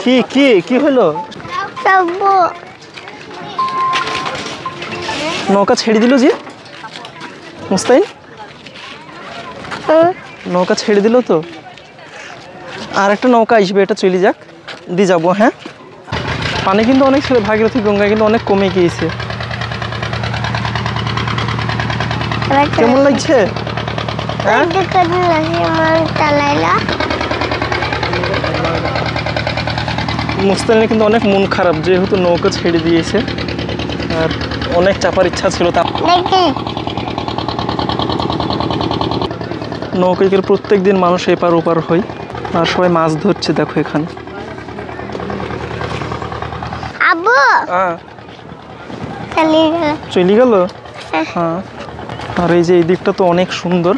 কি কি কি হলো? নৌকা ছেড়ে দিল যে মুস্তাইন, নৌকা ছেড়ে দিল তো। আর একটা নৌকা আসবে, এটা চলে যাক, দিয়ে যাবো। হ্যাঁ, পানি কিন্তু অনেক ছিল, ভাগীরথী গঙ্গায় কিন্তু অনেক কমে গিয়েছে। কেমন লাগছে? মুস্তাইনের কিন্তু অনেক মন খারাপ, যেহেতু নৌকা ছেড়ে দিয়েছে আর অনেক চাপার ইচ্ছা ছিল। তা নৌকায় করে প্রত্যেক দিন মানুষ এপার ওপার হয় আর সবাই মাছ ধরছে। দেখো এখানে চলে গেল। হ্যাঁ, আর এই যে এই দিকটা তো অনেক সুন্দর।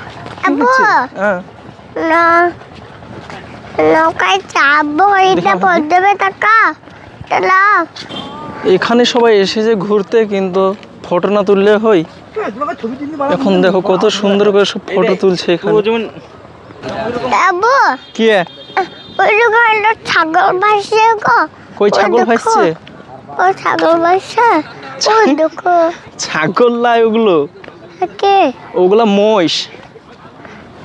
এখানে সবাই এসেছে ঘুরতে, কিন্তু ফটো না তুললে হয়। এখন দেখো কত সুন্দর করে সব ফটো তুলছে এখানে। কি ছাগল ভাসছে গো? কই ছাগল ভাসছে? ও ছাগল ভাসছে, ওই দেখো। ছাগল লাই ওগুলো, ওগুলা মোষ।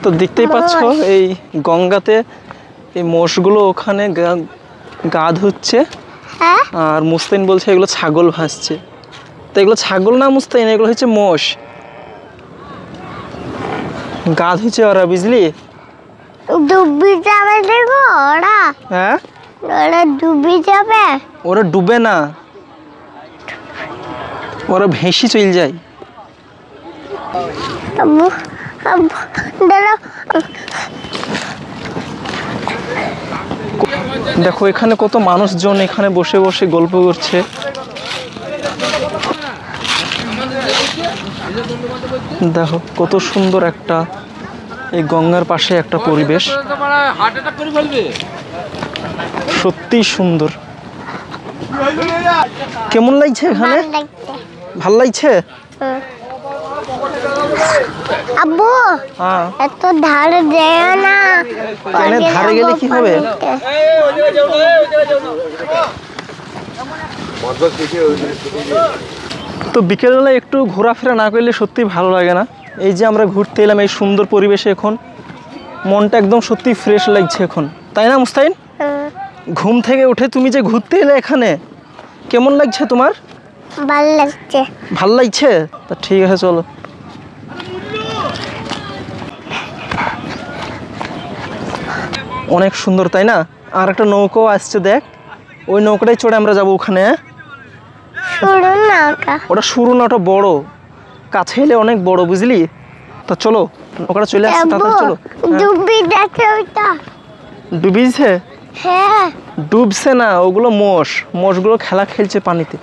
তো দেখতেই পাচ্ছ এই গঙ্গাতে এই মোষগুলো ওখানে গা ধুচ্ছে। আর মুস্তাইন বলছে এগুলো ছাগল ভাসছে। তো এগুলো ছাগল না মুস্তাইন, এগুলো হচ্ছে মোষ। গা ধুচ্ছে ওরা, বুঝলি? ডুবি যাবে দেখো ওরা। হ্যাঁ, ওরা ডুবি যাবে। ওরা ডুবে না, ওরা ভেসে চলে যায়। দেখো এখানে কত মানুষজন এখানে বসে বসে গল্প করছে। দেখো কত সুন্দর একটা এই গঙ্গার পাশে একটা পরিবেশ, সত্যি সুন্দর। কেমন লাগছে এখানে? ভাল লাগছে? আব্বু, এত ধারে যায় না। কেন ধারে গেলে কি হবে? তো বিকেলবেলা একটু ঘোরাফেরা না করলে সত্যি ভালো লাগে না। এই যে আমরা ঘুরতে এলাম এই সুন্দর পরিবেশে, এখন মনটা একদম সত্যি ফ্রেশ লাগছে এখন, তাই না মুস্তাইন? ঘুম থেকে উঠে তুমি যে ঘুরতে এলে এখানে, কেমন লাগছে তোমার? ভালো লাগছে। ভাল লাগছে? তা ঠিক আছে, চলো। অনেক সুন্দর, তাই না? আর একটা নৌকো আসছে, দেখ, ওই নৌকাটাই চড়ে আমরা যাবো ওখানে। ওটা সরু না, ওটা বড়, কাছে এলে অনেক বড়, বুঝলি? তা চলো, নৌকাটা চলে আসছে, তাড়াতাড়ি চলো। ডুবিছে? হ্যাঁ, ডুবছে না, ওগুলো মোষ। মোষগুলো খেলা খেলছে পানিতে,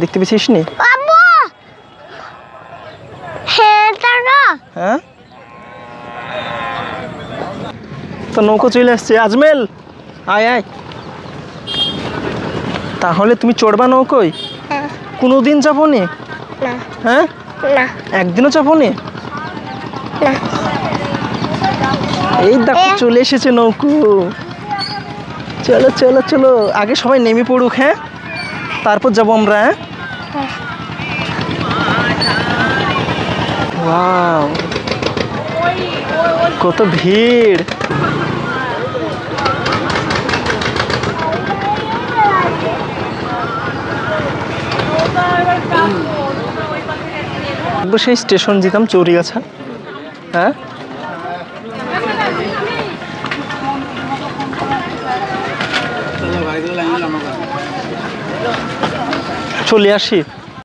দেখতে পেয়েছিস নি? হ্যাঁ, তো নৌকো চলে আসছে। আজমেল, আয় আয়। তাহলে তুমি চড়বা নৌকোয়? কোনোদিন চাপনি? হ্যাঁ, একদিনও চাপনি? এই দেখো চলে এসেছে নৌকো। চলো চলো চলো, আগে সবাই নেমে পড়ুক, হ্যাঁ, তারপর যাবো আমরা। হ্যাঁ, ওয়াও, কত ভিড়। সেই স্টেশন যেতাম চৌরিগাছা। হ্যাঁ, চলে আসি।